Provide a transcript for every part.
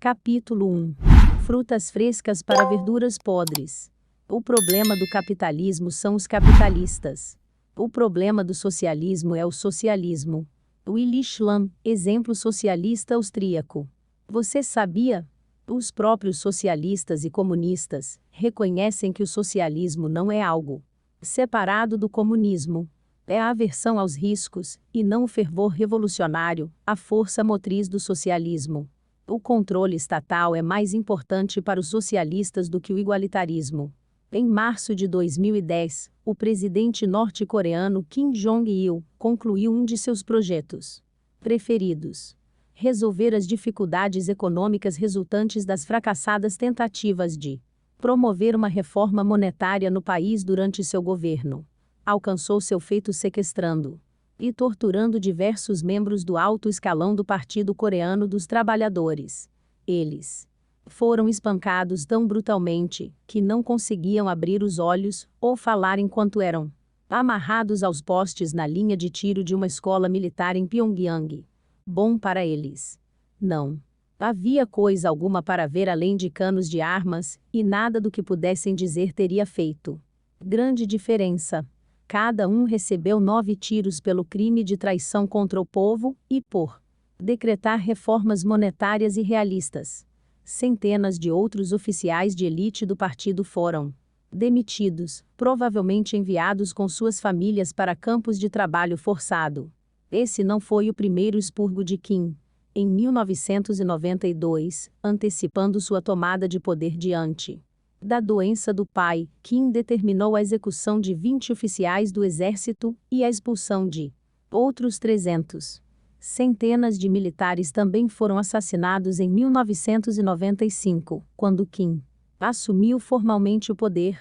Capítulo 1. Frutas frescas para verduras podres. O problema do capitalismo são os capitalistas. O problema do socialismo é o socialismo. Willy Schramm, exemplo socialista austríaco. Você sabia? Os próprios socialistas e comunistas reconhecem que o socialismo não é algo separado do comunismo. É a aversão aos riscos, e não o fervor revolucionário, a força motriz do socialismo. O controle estatal é mais importante para os socialistas do que o igualitarismo. Em março de 2010, o presidente norte-coreano Kim Jong-il concluiu um de seus projetos preferidos: resolver as dificuldades econômicas resultantes das fracassadas tentativas de promover uma reforma monetária no país durante seu governo. Alcançou seu feito sequestrando e torturando diversos membros do alto escalão do Partido Coreano dos Trabalhadores. Eles foram espancados tão brutalmente que não conseguiam abrir os olhos ou falar enquanto eram amarrados aos postes na linha de tiro de uma escola militar em Pyongyang. Bom para eles. Não havia coisa alguma para ver além de canos de armas, e nada do que pudessem dizer teria feito grande diferença. Cada um recebeu 9 tiros pelo crime de traição contra o povo e por decretar reformas monetárias e realistas. Centenas de outros oficiais de elite do partido foram demitidos, provavelmente enviados com suas famílias para campos de trabalho forçado. Esse não foi o primeiro expurgo de Kim. Em 1992, antecipando sua tomada de poder diante da doença do pai, Kim determinou a execução de 20 oficiais do exército e a expulsão de outros 300. Centenas de militares também foram assassinados em 1995, quando Kim assumiu formalmente o poder.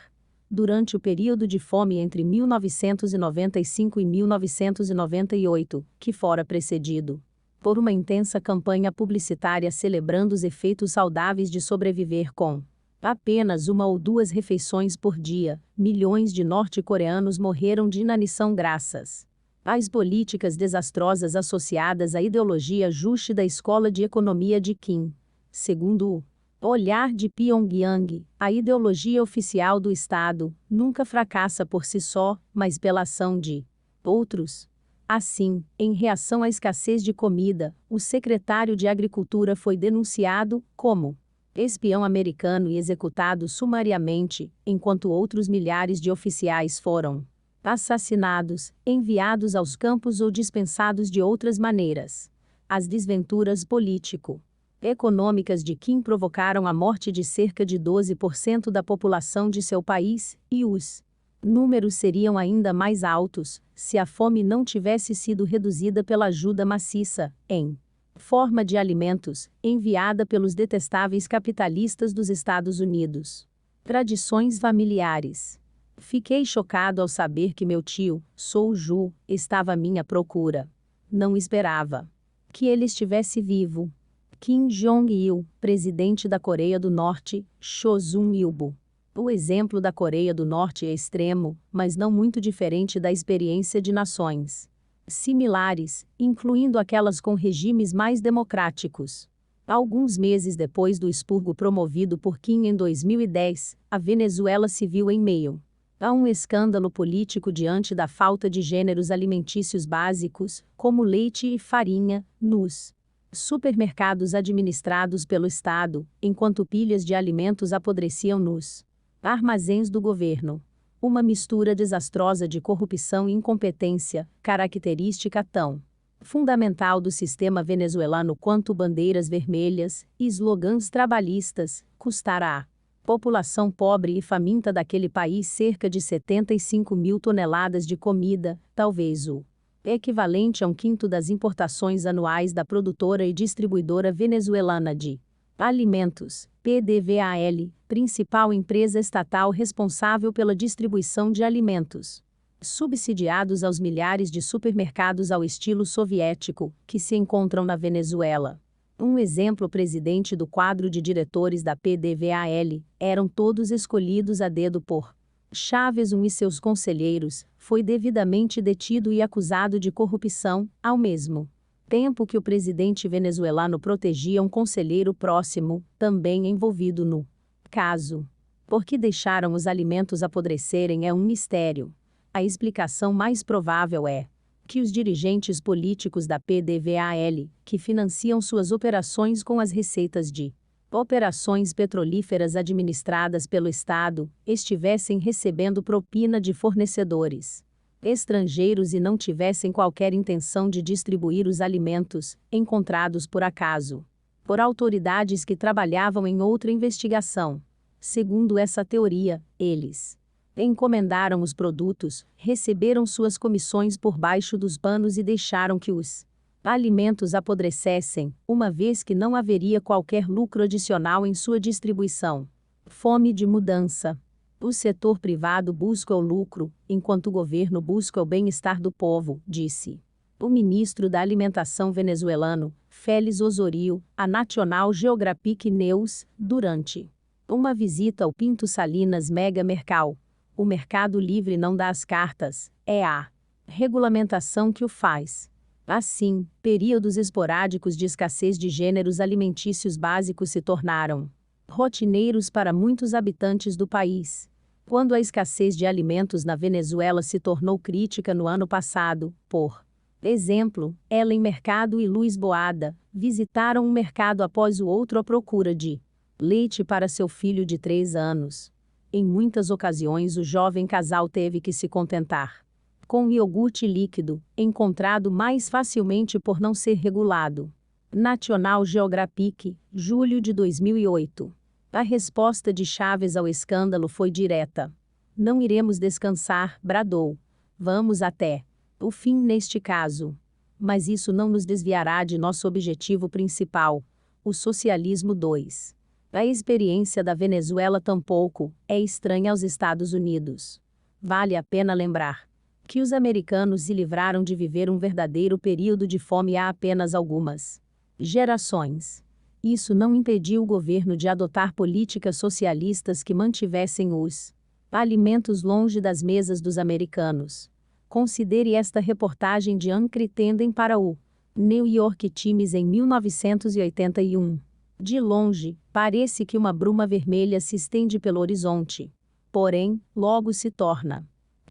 Durante o período de fome entre 1995 e 1998, que fora precedido por uma intensa campanha publicitária celebrando os efeitos saudáveis de sobreviver com apenas 1 ou 2 refeições por dia, milhões de norte-coreanos morreram de inanição graças às políticas desastrosas associadas à ideologia ajuste da escola de economia de Kim. Segundo o olhar de Pyongyang, a ideologia oficial do Estado nunca fracassa por si só, mas pela ação de outros. Assim, em reação à escassez de comida, o secretário de Agricultura foi denunciado como espião americano e executado sumariamente, enquanto outros milhares de oficiais foram assassinados, enviados aos campos ou dispensados de outras maneiras. As desventuras político-econômicas de Kim provocaram a morte de cerca de 12% da população de seu país, e os números seriam ainda mais altos se a fome não tivesse sido reduzida pela ajuda maciça, em forma de alimentos, enviada pelos detestáveis capitalistas dos Estados Unidos. Tradições familiares. Fiquei chocado ao saber que meu tio, Sou Ju, estava à minha procura. Não esperava que ele estivesse vivo. Kim Jong-il, presidente da Coreia do Norte, Cho Sun-il. O exemplo da Coreia do Norte é extremo, mas não muito diferente da experiência de nações similares, incluindo aquelas com regimes mais democráticos. Alguns meses depois do expurgo promovido por Kim em 2010, a Venezuela se viu em meio a um escândalo político diante da falta de gêneros alimentícios básicos, como leite e farinha, nos supermercados administrados pelo Estado, enquanto pilhas de alimentos apodreciam nos armazéns do governo. Uma mistura desastrosa de corrupção e incompetência, característica tão fundamental do sistema venezuelano quanto bandeiras vermelhas e slogans trabalhistas, custará à população pobre e faminta daquele país cerca de 75 mil toneladas de comida, talvez o equivalente a 1/5 das importações anuais da produtora e distribuidora venezuelana de alimentos, PDVAL, principal empresa estatal responsável pela distribuição de alimentos subsidiados aos milhares de supermercados ao estilo soviético, que se encontram na Venezuela. Um exemplo: o presidente do quadro de diretores da PDVAL, eram todos escolhidos a dedo por Chávez I e seus conselheiros, foi devidamente detido e acusado de corrupção, ao mesmo Tempo que o presidente venezuelano protegia um conselheiro próximo, também envolvido no caso. Por que deixaram os alimentos apodrecerem é um mistério. A explicação mais provável é que os dirigentes políticos da PDVAL, que financiam suas operações com as receitas de operações petrolíferas administradas pelo Estado, estivessem recebendo propina de fornecedores estrangeiros e não tivessem qualquer intenção de distribuir os alimentos, encontrados por acaso, por autoridades que trabalhavam em outra investigação. Segundo essa teoria, eles encomendaram os produtos, receberam suas comissões por baixo dos panos e deixaram que os alimentos apodrecessem, uma vez que não haveria qualquer lucro adicional em sua distribuição. Fome de mudança. O setor privado busca o lucro, enquanto o governo busca o bem-estar do povo, disse o ministro da Alimentação venezuelano, Félix Osorio, à National Geographic News, durante uma visita ao Pinto Salinas Mega Mercal. O mercado livre não dá as cartas, é a regulamentação que o faz. Assim, períodos esporádicos de escassez de gêneros alimentícios básicos se tornaram rotineiros para muitos habitantes do país. Quando a escassez de alimentos na Venezuela se tornou crítica no ano passado, por exemplo, Ellen Mercado e Luiz Boada visitaram um mercado após o outro à procura de leite para seu filho de 3 anos. Em muitas ocasiões, o jovem casal teve que se contentar com iogurte líquido, encontrado mais facilmente por não ser regulado. National Geographic, julho de 2008. A resposta de Chávez ao escândalo foi direta. Não iremos descansar, bradou. Vamos até o fim neste caso. Mas isso não nos desviará de nosso objetivo principal, o socialismo 2. A experiência da Venezuela tampouco é estranha aos Estados Unidos. Vale a pena lembrar que os americanos se livraram de viver um verdadeiro período de fome há apenas algumas gerações. Isso não impediu o governo de adotar políticas socialistas que mantivessem os alimentos longe das mesas dos americanos. Considere esta reportagem de Ann Crittenden para o New York Times em 1981. De longe, parece que uma bruma vermelha se estende pelo horizonte. Porém, logo se torna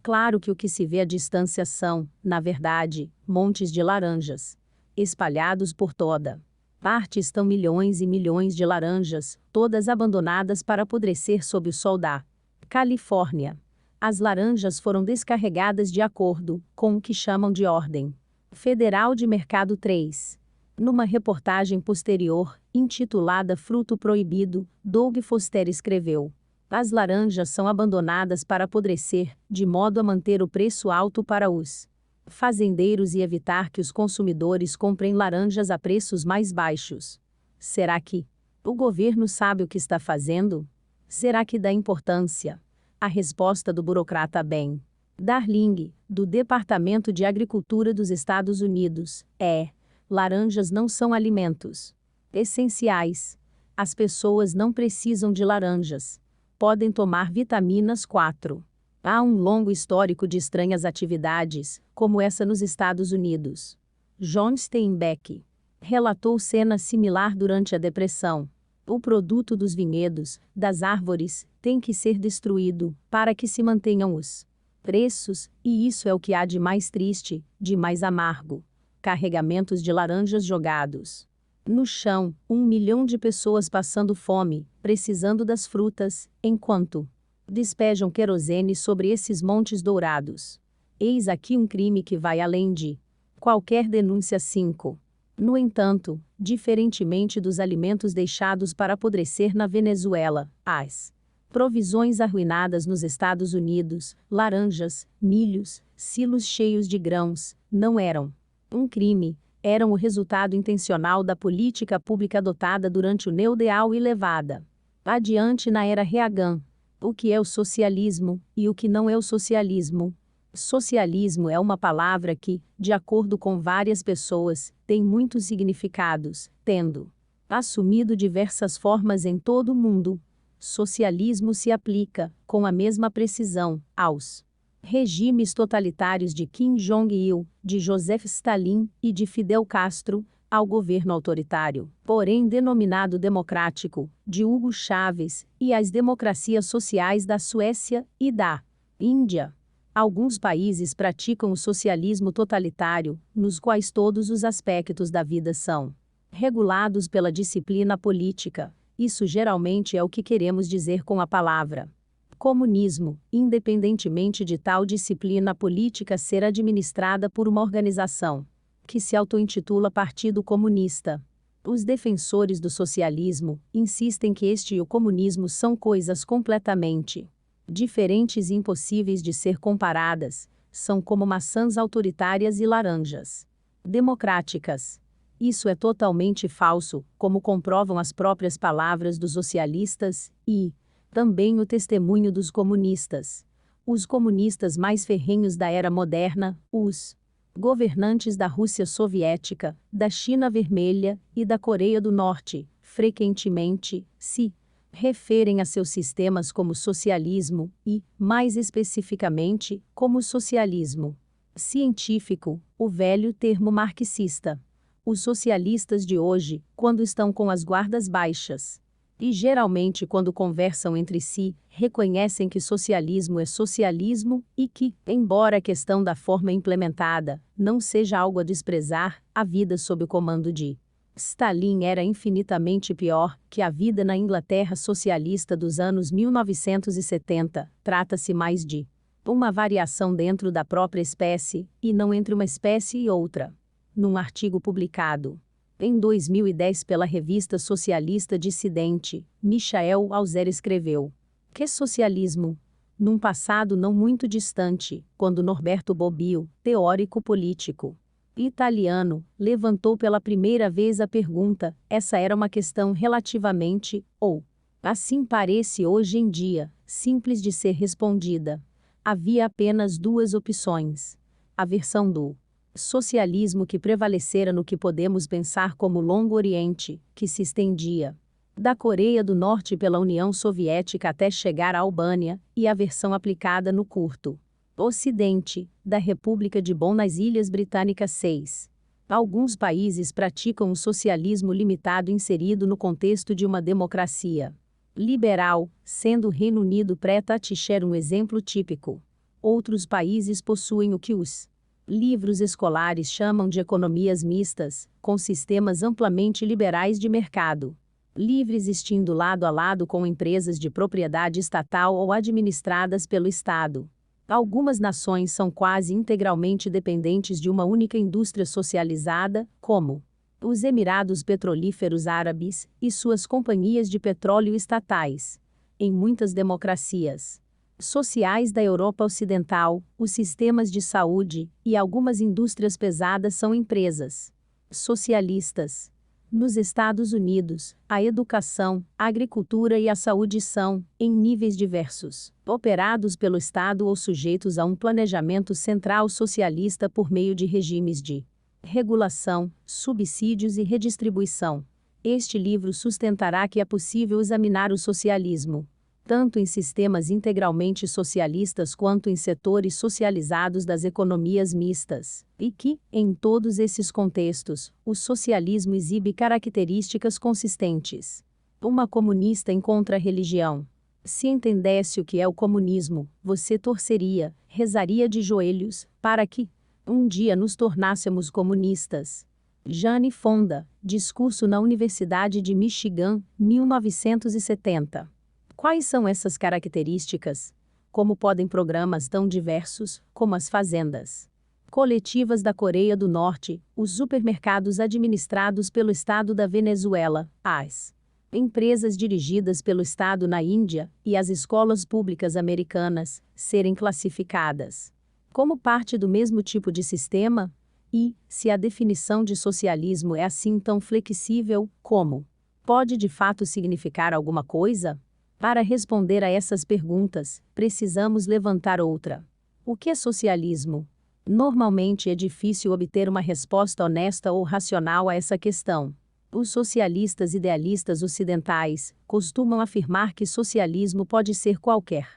claro que o que se vê à distância são, na verdade, montes de laranjas espalhados por toda parte. Estão milhões e milhões de laranjas, todas abandonadas para apodrecer sob o sol da Califórnia. As laranjas foram descarregadas de acordo com o que chamam de Ordem Federal de Mercado 3. Numa reportagem posterior, intitulada Fruto Proibido, Doug Foster escreveu: as laranjas são abandonadas para apodrecer, de modo a manter o preço alto para os fazendeiros e evitar que os consumidores comprem laranjas a preços mais baixos. Será que o governo sabe o que está fazendo? Será que dá importância? A resposta do burocrata Ben Darling, do Departamento de Agricultura dos Estados Unidos, é: laranjas não são alimentos essenciais. As pessoas não precisam de laranjas. Podem tomar vitaminas 4. Há um longo histórico de estranhas atividades, como essa nos Estados Unidos. John Steinbeck relatou cena similar durante a Depressão. O produto dos vinhedos, das árvores, tem que ser destruído, para que se mantenham os preços, e isso é o que há de mais triste, de mais amargo. Carregamentos de laranjas jogados no chão, 1 milhão de pessoas passando fome, precisando das frutas, enquanto despejam querosene sobre esses montes dourados. Eis aqui um crime que vai além de qualquer denúncia. 5. No entanto, diferentemente dos alimentos deixados para apodrecer na Venezuela, as provisões arruinadas nos Estados Unidos, laranjas, milhos, silos cheios de grãos, não eram um crime, eram o resultado intencional da política pública adotada durante o New Deal e levada adiante na era Reagan. O que é o socialismo, e o que não é o socialismo? Socialismo é uma palavra que, de acordo com várias pessoas, tem muitos significados, tendo assumido diversas formas em todo o mundo. Socialismo se aplica, com a mesma precisão, aos Regimes totalitários de Kim Jong-il, de Joseph Stalin e de Fidel Castro, ao governo autoritário, porém denominado democrático, de Hugo Chávez, e às democracias sociais da Suécia e da Índia. Alguns países praticam o socialismo totalitário, nos quais todos os aspectos da vida são regulados pela disciplina política. Isso geralmente é o que queremos dizer com a palavra comunismo, independentemente de tal disciplina política ser administrada por uma organização que se auto-intitula Partido Comunista. Os defensores do socialismo insistem que este e o comunismo são coisas completamente diferentes e impossíveis de ser comparadas, são como maçãs autoritárias e laranjas democráticas. Isso é totalmente falso, como comprovam as próprias palavras dos socialistas e também o testemunho dos comunistas. Os comunistas mais ferrenhos da era moderna, os governantes da Rússia soviética, da China Vermelha e da Coreia do Norte, frequentemente, se referem a seus sistemas como socialismo e, mais especificamente, como socialismo científico, o velho termo marxista. Os socialistas de hoje, quando estão com as guardas baixas, e geralmente quando conversam entre si, reconhecem que socialismo é socialismo e que, embora a questão da forma implementada não seja algo a desprezar, a vida sob o comando de Stalin era infinitamente pior que a vida na Inglaterra socialista dos anos 1970. Trata-se mais de uma variação dentro da própria espécie, e não entre uma espécie e outra. Num artigo publicado em 2010 pela revista socialista dissidente, Michael Alzer escreveu: "Que socialismo?" Num passado não muito distante, quando Norberto Bobbio, teórico político italiano, levantou pela primeira vez a pergunta, essa era uma questão relativamente, ou assim parece hoje em dia, simples de ser respondida. Havia apenas duas opções. A versão do socialismo que prevalecera no que podemos pensar como Longo Oriente, que se estendia da Coreia do Norte pela União Soviética até chegar à Albânia, e a versão aplicada no curto Ocidente, da República de Bonn nas Ilhas Britânicas 6. Alguns países praticam um socialismo limitado inserido no contexto de uma democracia liberal, sendo o Reino Unido pré-Thatcher um exemplo típico. Outros países possuem o que os livros escolares chamam de economias mistas, com sistemas amplamente liberais de mercado livre existindo lado a lado com empresas de propriedade estatal ou administradas pelo Estado. Algumas nações são quase integralmente dependentes de uma única indústria socializada, como os Emirados Petrolíferos Árabes e suas companhias de petróleo estatais. Em muitas democracias sociais da Europa Ocidental, os sistemas de saúde e algumas indústrias pesadas são empresas socialistas. Nos Estados Unidos, a educação, a agricultura e a saúde são, em níveis diversos, operados pelo Estado ou sujeitos a um planejamento central socialista por meio de regimes de regulação, subsídios e redistribuição. Este livro sustentará que é possível examinar o socialismo tanto em sistemas integralmente socialistas quanto em setores socializados das economias mistas, e que, em todos esses contextos, o socialismo exibe características consistentes. Uma comunista encontra a religião. Se entendesse o que é o comunismo, você torceria, rezaria de joelhos, para que um dia nos tornássemos comunistas. Jane Fonda, discurso na Universidade de Michigan, 1970. Quais são essas características? Como podem programas tão diversos, como as fazendas coletivas da Coreia do Norte, os supermercados administrados pelo Estado da Venezuela, as empresas dirigidas pelo Estado na Índia e as escolas públicas americanas, serem classificadas como parte do mesmo tipo de sistema? E, se a definição de socialismo é assim tão flexível, como pode de fato significar alguma coisa? Para responder a essas perguntas, precisamos levantar outra. O que é socialismo? Normalmente é difícil obter uma resposta honesta ou racional a essa questão. Os socialistas idealistas ocidentais costumam afirmar que socialismo pode ser qualquer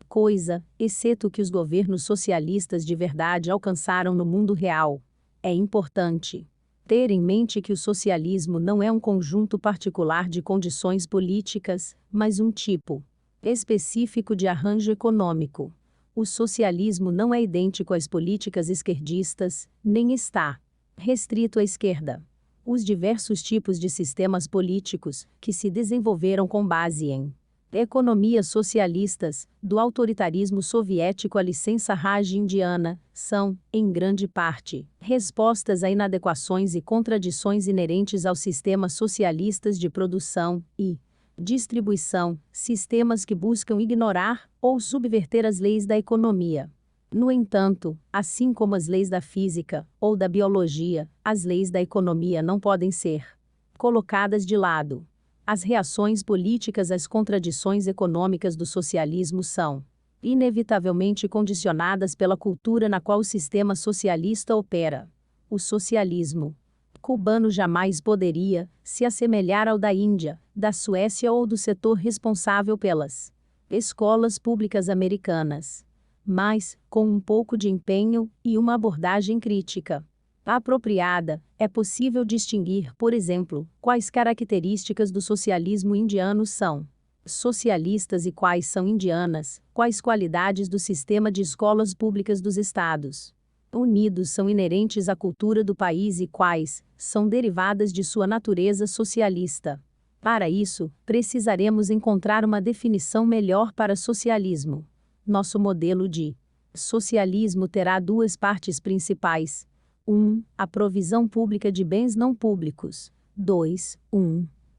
coisa, exceto o que os governos socialistas de verdade alcançaram no mundo real. É importante ter em mente que o socialismo não é um conjunto particular de condições políticas, mas um tipo específico de arranjo econômico. O socialismo não é idêntico às políticas esquerdistas, nem está restrito à esquerda. Os diversos tipos de sistemas políticos que se desenvolveram com base em economias socialistas, do autoritarismo soviético à licença Raj indiana, são, em grande parte, respostas a inadequações e contradições inerentes aos sistemas socialistas de produção e distribuição, sistemas que buscam ignorar ou subverter as leis da economia. No entanto, assim como as leis da física ou da biologia, as leis da economia não podem ser colocadas de lado. As reações políticas às contradições econômicas do socialismo são inevitavelmente condicionadas pela cultura na qual o sistema socialista opera. O socialismo cubano jamais poderia se assemelhar ao da Índia, da Suécia ou do setor responsável pelas escolas públicas americanas. Mas, com um pouco de empenho e uma abordagem crítica apropriada, é possível distinguir, por exemplo, quais características do socialismo indiano são socialistas e quais são indianas, quais qualidades do sistema de escolas públicas dos Estados Unidos são inerentes à cultura do país e quais são derivadas de sua natureza socialista. Para isso, precisaremos encontrar uma definição melhor para socialismo. Nosso modelo de socialismo terá duas partes principais. 1. A provisão pública de bens não públicos. 2.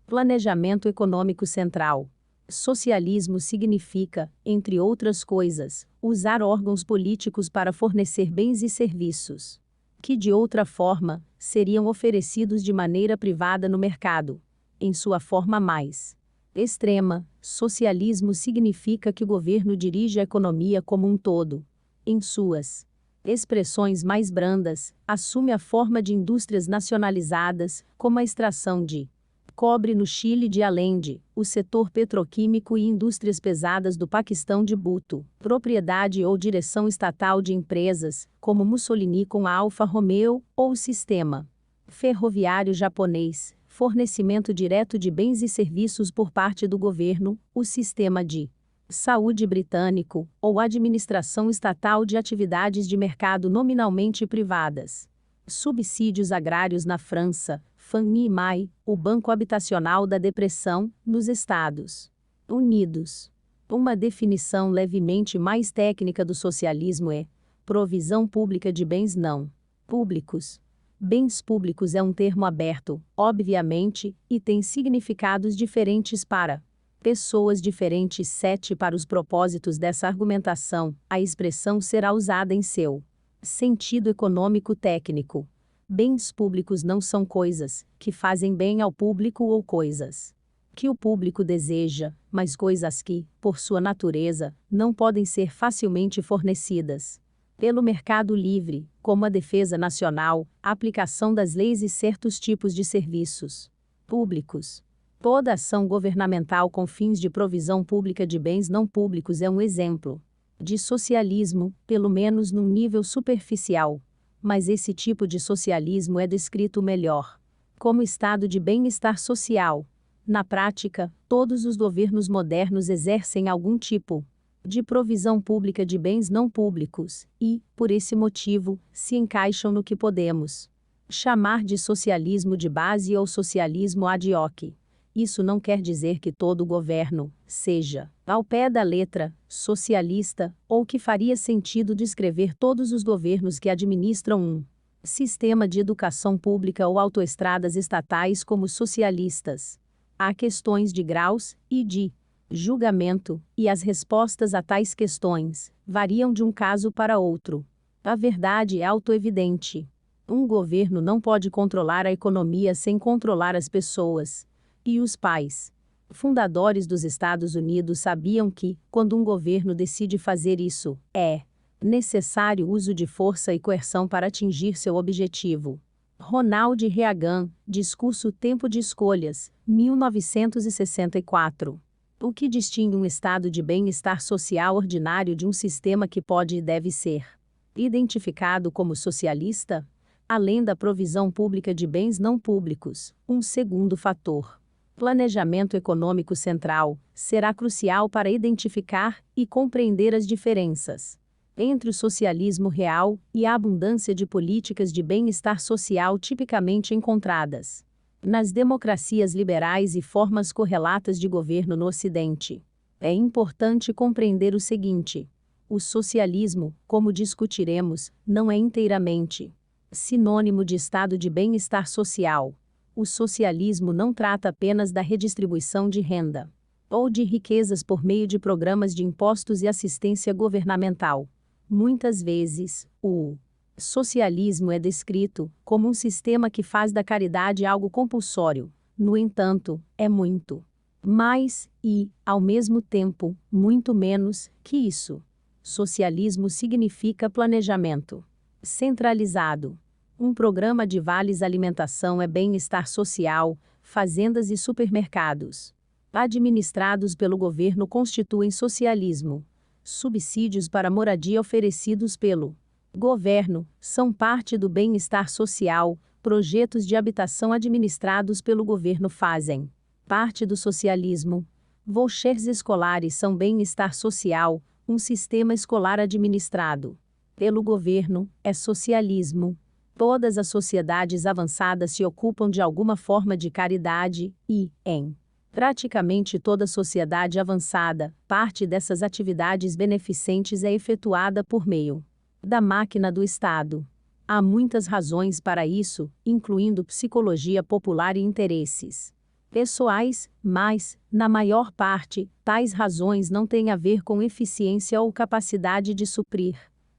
Planejamento econômico central. Socialismo significa, entre outras coisas, usar órgãos políticos para fornecer bens e serviços que, de outra forma, seriam oferecidos de maneira privada no mercado. Em sua forma mais extrema, socialismo significa que o governo dirige a economia como um todo. Em suas expressões mais brandas, assume a forma de indústrias nacionalizadas, como a extração de cobre no Chile de Allende, o setor petroquímico e indústrias pesadas do Paquistão de Bhutto, propriedade ou direção estatal de empresas, como Mussolini com a Alfa Romeo, ou o sistema ferroviário japonês, fornecimento direto de bens e serviços por parte do governo, o sistema de saúde britânico, ou administração estatal de atividades de mercado nominalmente privadas. Subsídios agrários na França, Fannie Mae, o Banco Habitacional da Depressão, nos Estados Unidos. Uma definição levemente mais técnica do socialismo é provisão pública de bens não públicos. Bens públicos é um termo aberto, obviamente, e tem significados diferentes para pessoas diferentes. 7. Para os propósitos dessa argumentação, a expressão será usada em seu sentido econômico técnico. Bens públicos não são coisas que fazem bem ao público ou coisas que o público deseja, mas coisas que, por sua natureza, não podem ser facilmente fornecidas pelo mercado livre, como a defesa nacional, a aplicação das leis e certos tipos de serviços públicos. Toda ação governamental com fins de provisão pública de bens não públicos é um exemplo de socialismo, pelo menos num nível superficial. Mas esse tipo de socialismo é descrito melhor como estado de bem-estar social. Na prática, todos os governos modernos exercem algum tipo de provisão pública de bens não públicos e, por esse motivo, se encaixam no que podemos chamar de socialismo de base ou socialismo ad hoc. Isso não quer dizer que todo governo seja, ao pé da letra, socialista, ou que faria sentido descrever todos os governos que administram um sistema de educação pública ou autoestradas estatais como socialistas. Há questões de graus e de julgamento, e as respostas a tais questões variam de um caso para outro. A verdade é autoevidente. Um governo não pode controlar a economia sem controlar as pessoas. E os pais fundadores dos Estados Unidos sabiam que, quando um governo decide fazer isso, é necessário uso de força e coerção para atingir seu objetivo. Ronald Reagan, Discurso Tempo de Escolhas, 1964. O que distingue um estado de bem-estar social ordinário de um sistema que pode e deve ser identificado como socialista? Além da provisão pública de bens não públicos, um segundo fator, planejamento econômico central, será crucial para identificar e compreender as diferenças entre o socialismo real e a abundância de políticas de bem-estar social tipicamente encontradas nas democracias liberais e formas correlatas de governo no Ocidente. É importante compreender o seguinte: o socialismo, como discutiremos, não é inteiramente sinônimo de estado de bem-estar social. O socialismo não trata apenas da redistribuição de renda ou de riquezas por meio de programas de impostos e assistência governamental. Muitas vezes, o socialismo é descrito como um sistema que faz da caridade algo compulsório. No entanto, é muito mais e, ao mesmo tempo, muito menos que isso. Socialismo significa planejamento centralizado. Um programa de vales alimentação é bem-estar social, fazendas e supermercados administrados pelo governo constituem socialismo. Subsídios para moradia oferecidos pelo governo são parte do bem-estar social. Projetos de habitação administrados pelo governo fazem parte do socialismo. Vouchers escolares são bem-estar social. Um sistema escolar administrado pelo governo é socialismo. Todas as sociedades avançadas se ocupam de alguma forma de caridade e, em praticamente toda sociedade avançada, parte dessas atividades beneficentes é efetuada por meio da máquina do Estado. Há muitas razões para isso, incluindo psicologia popular e interesses pessoais, mas, na maior parte, tais razões não têm a ver com eficiência ou capacidade de suprir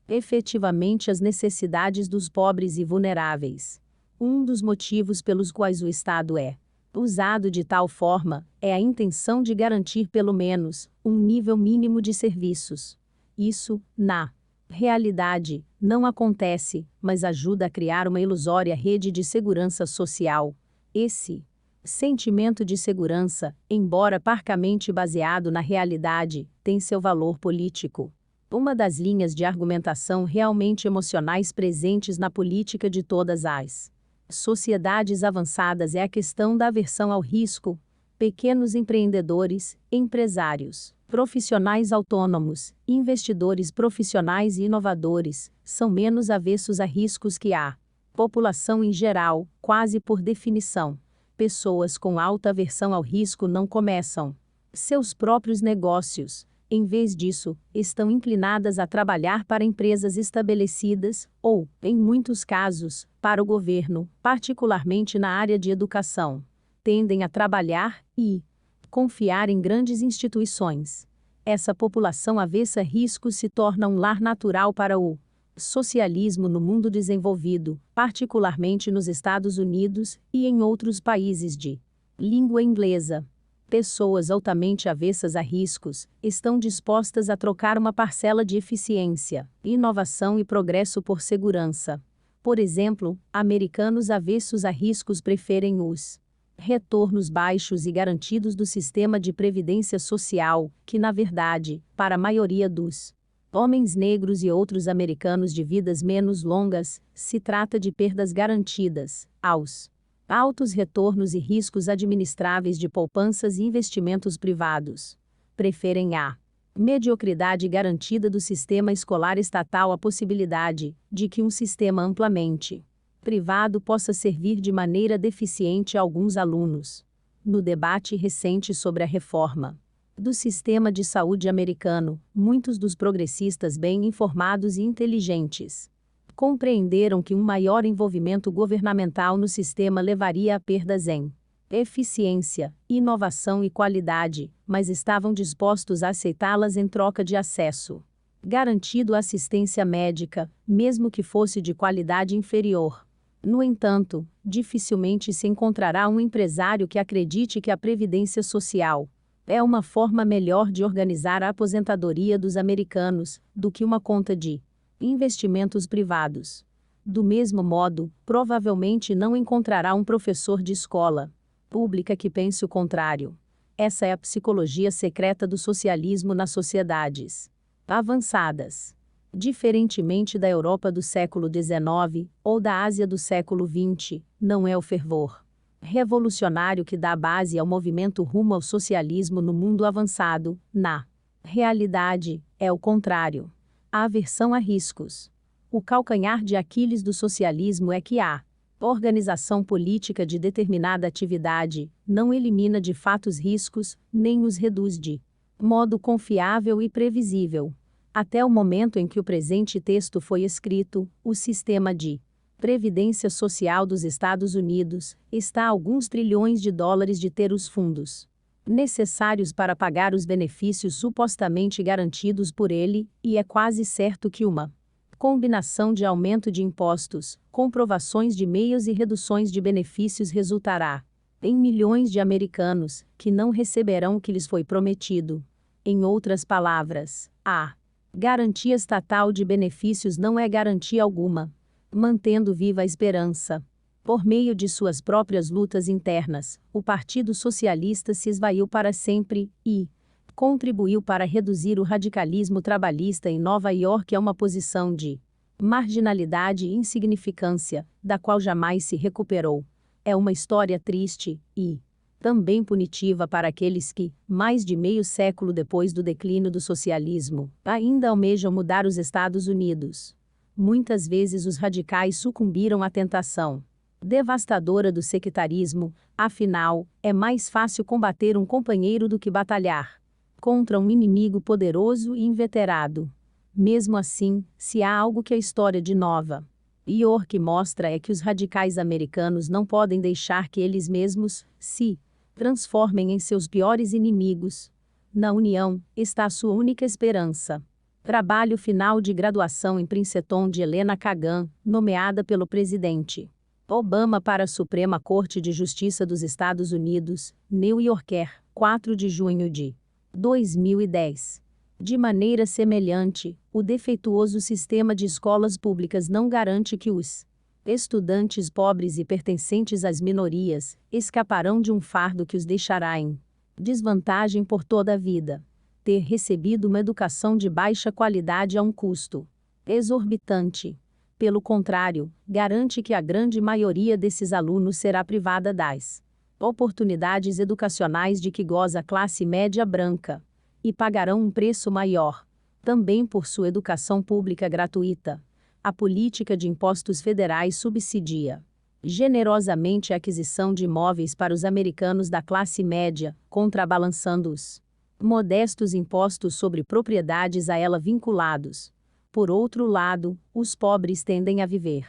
efetivamente as necessidades dos pobres e vulneráveis. Um dos motivos pelos quais o Estado é usado de tal forma é a intenção de garantir pelo menos um nível mínimo de serviços. Isso, na realidade, não acontece, mas ajuda a criar uma ilusória rede de segurança social. Esse sentimento de segurança, embora parcamente baseado na realidade, tem seu valor político. Uma das linhas de argumentação realmente emocionais presentes na política de todas as sociedades avançadas é a questão da aversão ao risco. Pequenos empreendedores, empresários, profissionais autônomos, investidores profissionais e inovadores, são menos avessos a riscos que a população em geral, quase por definição. Pessoas com alta aversão ao risco não começam seus próprios negócios. Em vez disso, estão inclinadas a trabalhar para empresas estabelecidas, ou, em muitos casos, para o governo, particularmente na área de educação. Tendem a trabalhar e confiar em grandes instituições. Essa população avessa a riscos se torna um lar natural para o socialismo no mundo desenvolvido, particularmente nos Estados Unidos e em outros países de língua inglesa. Pessoas altamente avessas a riscos estão dispostas a trocar uma parcela de eficiência, inovação e progresso por segurança. Por exemplo, americanos avessos a riscos preferem os retornos baixos e garantidos do sistema de previdência social, que, na verdade, para a maioria dos homens negros e outros americanos de vidas menos longas, se trata de perdas garantidas aos altos retornos e riscos administráveis de poupanças e investimentos privados. Preferem a mediocridade garantida do sistema escolar estatal à possibilidade de que um sistema amplamente privado possa servir de maneira deficiente a alguns alunos. No debate recente sobre a reforma do sistema de saúde americano, muitos dos progressistas bem informados e inteligentes compreenderam que um maior envolvimento governamental no sistema levaria a perdas em eficiência, inovação e qualidade, mas estavam dispostos a aceitá-las em troca de acesso garantido à assistência médica, mesmo que fosse de qualidade inferior. No entanto, dificilmente se encontrará um empresário que acredite que a previdência social é uma forma melhor de organizar a aposentadoria dos americanos do que uma conta de investimentos privados. Do mesmo modo, provavelmente não encontrará um professor de escola pública que pense o contrário. Essa é a psicologia secreta do socialismo nas sociedades avançadas. Diferentemente da Europa do século XIX, ou da Ásia do século XX, não é o fervor revolucionário que dá base ao movimento rumo ao socialismo no mundo avançado. Na realidade, é o contrário. A aversão a riscos. O calcanhar de Aquiles do socialismo é que a organização política de determinada atividade não elimina de fato os riscos, nem os reduz de modo confiável e previsível. Até o momento em que o presente texto foi escrito, o sistema de Previdência Social dos Estados Unidos está a alguns trilhões de dólares de ter os fundos necessários para pagar os benefícios supostamente garantidos por ele, e é quase certo que uma combinação de aumento de impostos, comprovações de meios e reduções de benefícios resultará em milhões de americanos que não receberão o que lhes foi prometido. Em outras palavras, a garantia estatal de benefícios não é garantia alguma, mantendo viva a esperança. Por meio de suas próprias lutas internas, o Partido Socialista se esvaiu para sempre e contribuiu para reduzir o radicalismo trabalhista em Nova York a uma posição de marginalidade e insignificância, da qual jamais se recuperou. É uma história triste e também punitiva para aqueles que, mais de meio século depois do declínio do socialismo, ainda almejam mudar os Estados Unidos. Muitas vezes os radicais sucumbiram à tentação devastadora do sectarismo. Afinal, é mais fácil combater um companheiro do que batalhar contra um inimigo poderoso e inveterado. Mesmo assim, se há algo que a história de Nova York mostra é que os radicais americanos não podem deixar que eles mesmos se transformem em seus piores inimigos. Na união está a sua única esperança. Trabalho final de graduação em Princeton de Helena Kagan, nomeada pelo presidente Obama para a Suprema Corte de Justiça dos Estados Unidos, New Yorker, 4 de junho de 2010. De maneira semelhante, o defeituoso sistema de escolas públicas não garante que os estudantes pobres e pertencentes às minorias escaparão de um fardo que os deixará em desvantagem por toda a vida. Ter recebido uma educação de baixa qualidade a um custo exorbitante. Pelo contrário, garante que a grande maioria desses alunos será privada das oportunidades educacionais de que goza a classe média branca, e pagarão um preço maior, também por sua educação pública gratuita. A política de impostos federais subsidia generosamente a aquisição de imóveis para os americanos da classe média, contrabalançando os modestos impostos sobre propriedades a ela vinculados. Por outro lado, os pobres tendem a viver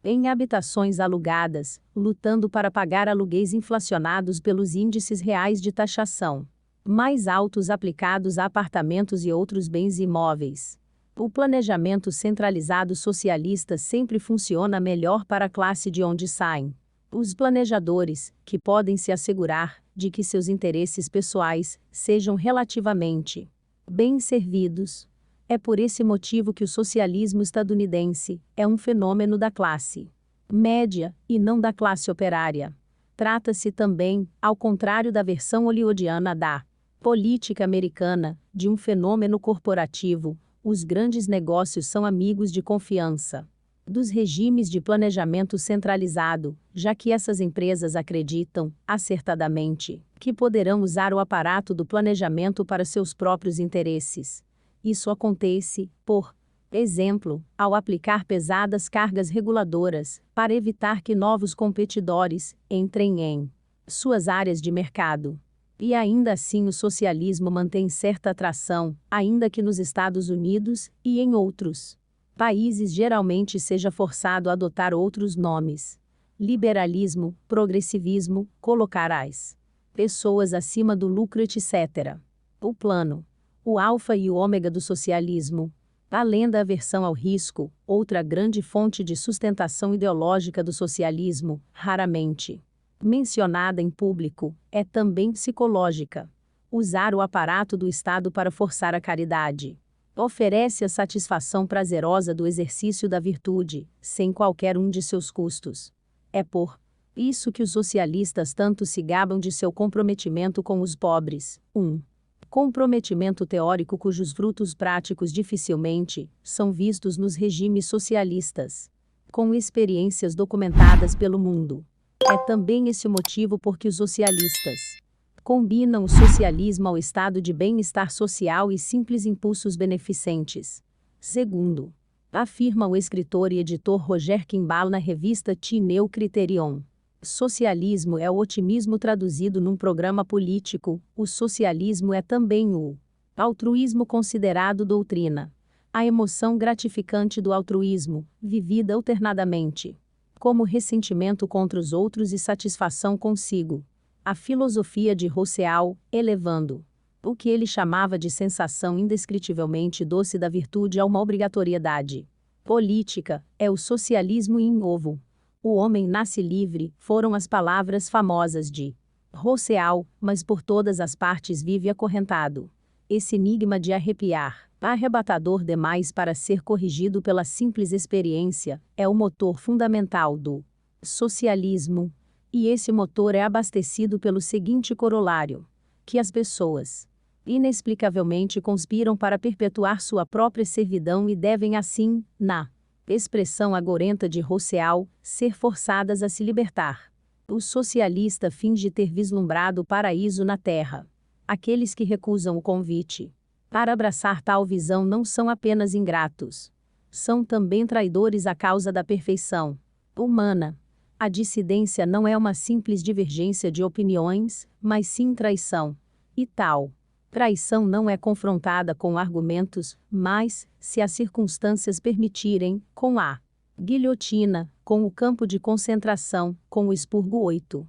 em habitações alugadas, lutando para pagar aluguéis inflacionados pelos índices reais de taxação mais altos aplicados a apartamentos e outros bens imóveis. O planejamento centralizado socialista sempre funciona melhor para a classe de onde saem os planejadores, que podem se assegurar de que seus interesses pessoais sejam relativamente bem servidos. É por esse motivo que o socialismo estadunidense é um fenômeno da classe média e não da classe operária. Trata-se também, ao contrário da versão hollywoodiana da política americana, de um fenômeno corporativo. Os grandes negócios são amigos de confiança dos regimes de planejamento centralizado, já que essas empresas acreditam, acertadamente, que poderão usar o aparato do planejamento para seus próprios interesses. Isso acontece, por exemplo, ao aplicar pesadas cargas reguladoras, para evitar que novos competidores entrem em suas áreas de mercado. E ainda assim o socialismo mantém certa atração, ainda que nos Estados Unidos e em outros países geralmente seja forçado a adotar outros nomes. Liberalismo, progressivismo, colocar as pessoas acima do lucro, etc. O plano, o alfa e o ômega do socialismo. Além da aversão ao risco, outra grande fonte de sustentação ideológica do socialismo, raramente mencionada em público, é também psicológica. Usar o aparato do Estado para forçar a caridade. Oferece a satisfação prazerosa do exercício da virtude, sem qualquer um de seus custos. É por Isso que os socialistas tanto se gabam de seu comprometimento com os pobres. 1. Comprometimento teórico cujos frutos práticos dificilmente são vistos nos regimes socialistas. Com experiências documentadas pelo mundo. É também esse o motivo por que os socialistas combinam o socialismo ao estado de bem-estar social e simples impulsos beneficentes. Segundo, afirma o escritor e editor Roger Kimball na revista Tineu Criterion. Socialismo é o otimismo traduzido num programa político, o socialismo é também o altruísmo considerado doutrina. A emoção gratificante do altruísmo, vivida alternadamente, como ressentimento contra os outros e satisfação consigo. A filosofia de Rousseau, elevando o que ele chamava de sensação indescritivelmente doce da virtude a uma obrigatoriedade política, é o socialismo in ovo. O homem nasce livre, foram as palavras famosas de Rousseau, mas por todas as partes vive acorrentado. Esse enigma de arrepiar, arrebatador demais para ser corrigido pela simples experiência, é o motor fundamental do socialismo. E esse motor é abastecido pelo seguinte corolário: que as pessoas inexplicavelmente conspiram para perpetuar sua própria servidão e devem assim, na expressão agorenta de Rousseau, ser forçadas a se libertar. O socialista finge ter vislumbrado o paraíso na terra. Aqueles que recusam o convite para abraçar tal visão não são apenas ingratos. São também traidores à causa da perfeição humana. A dissidência não é uma simples divergência de opiniões, mas sim traição. E tal traição não é confrontada com argumentos, mas, se as circunstâncias permitirem, com a guilhotina, com o campo de concentração, com o expurgo 8.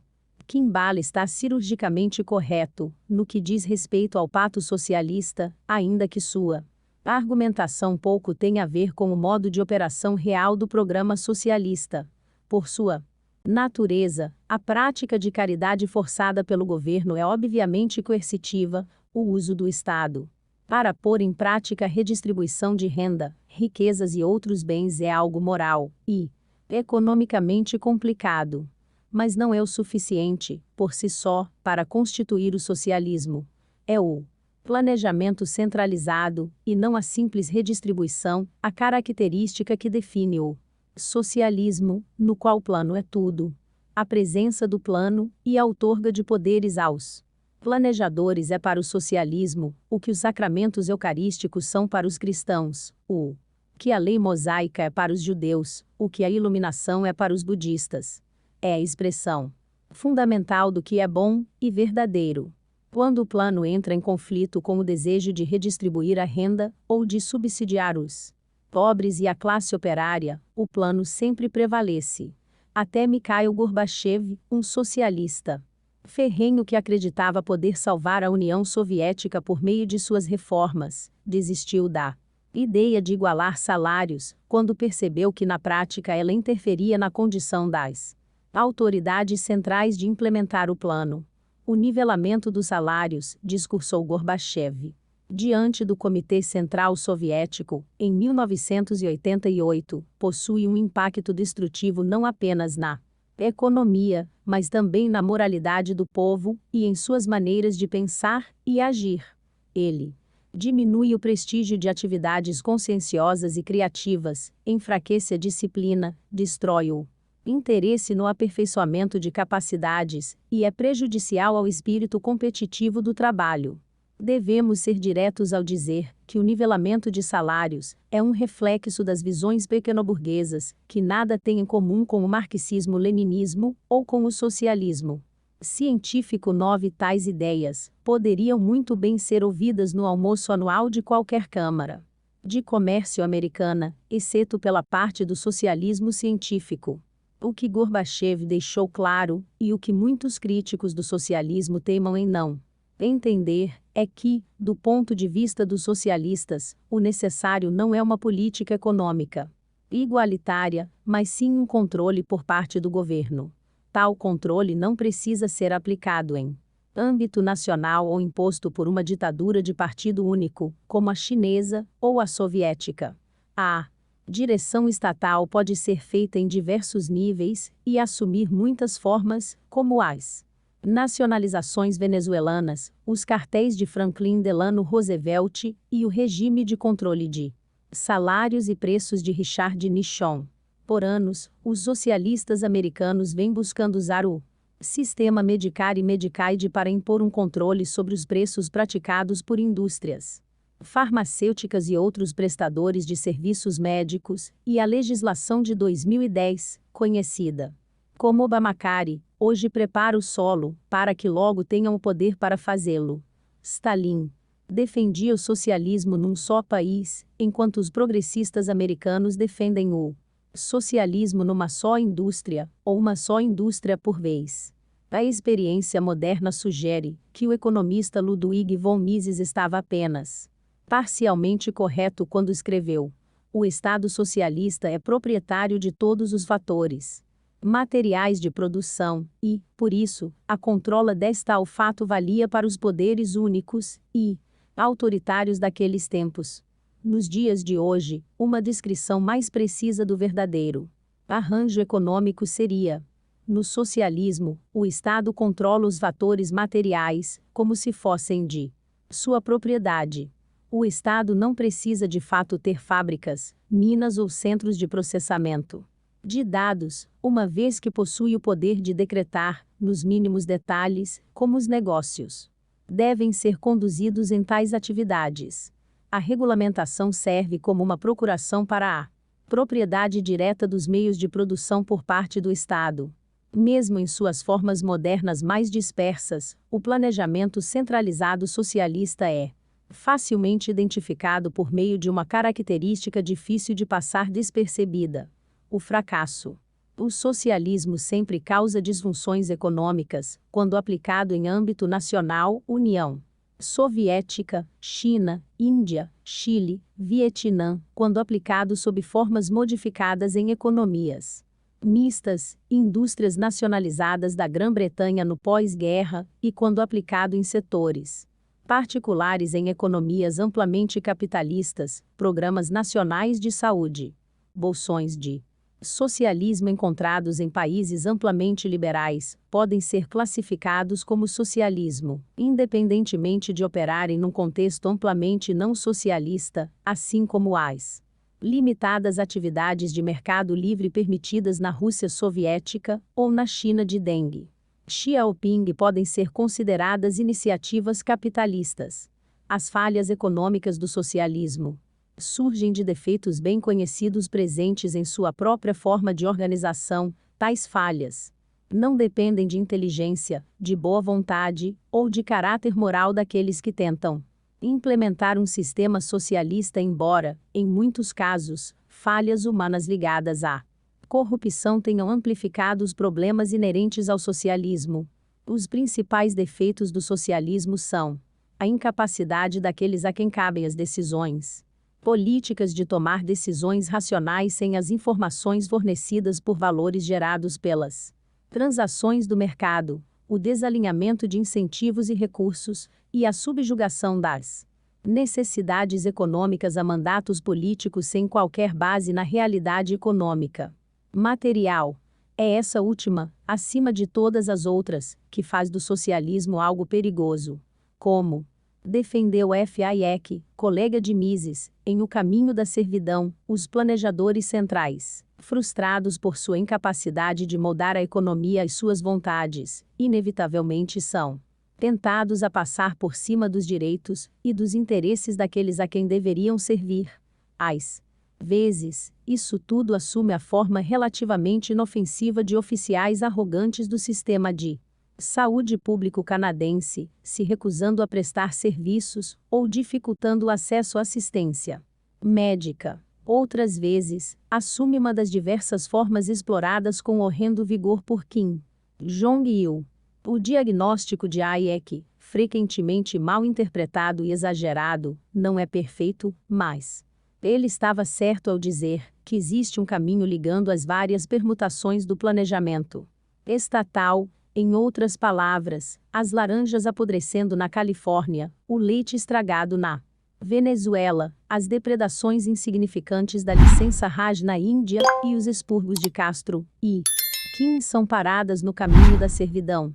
Kimball está cirurgicamente correto, no que diz respeito ao pacto socialista, ainda que sua argumentação pouco tem a ver com o modo de operação real do programa socialista. Por sua natureza, a prática de caridade forçada pelo governo é obviamente coercitiva, o uso do Estado para pôr em prática a redistribuição de renda, riquezas e outros bens é algo moral e economicamente complicado. Mas não é o suficiente, por si só, para constituir o socialismo. É o planejamento centralizado, e não a simples redistribuição, a característica que define o socialismo, no qual o plano é tudo. A presença do plano e a outorga de poderes aos planejadores é para o socialismo, o que os sacramentos eucarísticos são para os cristãos, o que a lei mosaica é para os judeus, o que a iluminação é para os budistas. É a expressão fundamental do que é bom e verdadeiro. Quando o plano entra em conflito com o desejo de redistribuir a renda ou de subsidiar os pobres e a classe operária, o plano sempre prevalece. Até Mikhail Gorbachev, um socialista ferrenho que acreditava poder salvar a União Soviética por meio de suas reformas, desistiu da ideia de igualar salários, quando percebeu que na prática ela interferia na condição das autoridades centrais de implementar o plano. O nivelamento dos salários, discursou Gorbachev, diante do Comitê Central Soviético, em 1988, possui um impacto destrutivo não apenas na economia, mas também na moralidade do povo e em suas maneiras de pensar e agir. Ele diminui o prestígio de atividades conscienciosas e criativas, enfraquece a disciplina, destrói o interesse no aperfeiçoamento de capacidades e é prejudicial ao espírito competitivo do trabalho. Devemos ser diretos ao dizer que o nivelamento de salários é um reflexo das visões pequenoburguesas, que nada têm em comum com o marxismo-leninismo ou com o socialismo. Científico 9 tais ideias poderiam muito bem ser ouvidas no almoço anual de qualquer Câmara de Comércio americana, exceto pela parte do socialismo científico. O que Gorbachev deixou claro, e o que muitos críticos do socialismo teimam em não entender, é que, do ponto de vista dos socialistas, o necessário não é uma política econômica igualitária, mas sim um controle por parte do governo. Tal controle não precisa ser aplicado em âmbito nacional ou imposto por uma ditadura de partido único, como a chinesa ou a soviética. A Direção estatal pode ser feita em diversos níveis e assumir muitas formas, como as nacionalizações venezuelanas, os cartéis de Franklin Delano Roosevelt e o regime de controle de salários e preços de Richard Nixon. Por anos, os socialistas americanos vêm buscando usar o sistema Medicare e Medicaid para impor um controle sobre os preços praticados por indústrias farmacêuticas e outros prestadores de serviços médicos, e a legislação de 2010, conhecida como Obamacare, hoje prepara o solo para que logo tenham o poder para fazê-lo. Stalin defendia o socialismo num só país, enquanto os progressistas americanos defendem o socialismo numa só indústria, ou uma só indústria por vez. A experiência moderna sugere que o economista Ludwig von Mises estava apenas parcialmente correto quando escreveu: o Estado socialista é proprietário de todos os fatores materiais de produção e, por isso, a controla desta o fato valia para os poderes únicos e autoritários daqueles tempos. Nos dias de hoje, uma descrição mais precisa do verdadeiro arranjo econômico seria: no socialismo, o Estado controla os fatores materiais, como se fossem de sua propriedade. O Estado não precisa de fato ter fábricas, minas ou centros de processamento de dados, uma vez que possui o poder de decretar, nos mínimos detalhes, como os negócios devem ser conduzidos em tais atividades. A regulamentação serve como uma procuração para a propriedade direta dos meios de produção por parte do Estado. Mesmo em suas formas modernas mais dispersas, o planejamento centralizado socialista é facilmente identificado por meio de uma característica difícil de passar despercebida: o fracasso. O socialismo sempre causa disfunções econômicas, quando aplicado em âmbito nacional, União Soviética, China, Índia, Chile, Vietnã, quando aplicado sob formas modificadas em economias mistas, indústrias nacionalizadas da Grã-Bretanha no pós-guerra, e quando aplicado em setores particulares em economias amplamente capitalistas, programas nacionais de saúde, bolsões de socialismo encontrados em países amplamente liberais, podem ser classificados como socialismo, independentemente de operarem num contexto amplamente não socialista, assim como as limitadas atividades de mercado livre permitidas na Rússia soviética ou na China de Deng Xiaoping podem ser consideradas iniciativas capitalistas. As falhas econômicas do socialismo surgem de defeitos bem conhecidos presentes em sua própria forma de organização. Tais falhas não dependem de inteligência, de boa vontade ou de caráter moral daqueles que tentam implementar um sistema socialista, embora, em muitos casos, falhas humanas ligadas à corrupção tenham amplificado os problemas inerentes ao socialismo. Os principais defeitos do socialismo são a incapacidade daqueles a quem cabem as decisões políticas de tomar decisões racionais sem as informações fornecidas por valores gerados pelas transações do mercado, o desalinhamento de incentivos e recursos, e a subjugação das necessidades econômicas a mandatos políticos sem qualquer base na realidade econômica material. É essa última, acima de todas as outras, que faz do socialismo algo perigoso. Como defendeu F. Hayek, colega de Mises, em O Caminho da Servidão, os planejadores centrais, frustrados por sua incapacidade de moldar a economia às suas vontades, inevitavelmente são tentados a passar por cima dos direitos e dos interesses daqueles a quem deveriam servir. Às vezes, isso tudo assume a forma relativamente inofensiva de oficiais arrogantes do sistema de saúde público canadense, se recusando a prestar serviços ou dificultando o acesso à assistência médica. Outras vezes, assume uma das diversas formas exploradas com horrendo vigor por Kim Jong-il. O diagnóstico de Hayek, frequentemente mal interpretado e exagerado, não é perfeito, mas ele estava certo ao dizer que existe um caminho ligando as várias permutações do planejamento estatal. Em outras palavras, as laranjas apodrecendo na Califórnia, o leite estragado na Venezuela, as depredações insignificantes da licença Raj na Índia e os expurgos de Castro e Kim são paradas no caminho da servidão.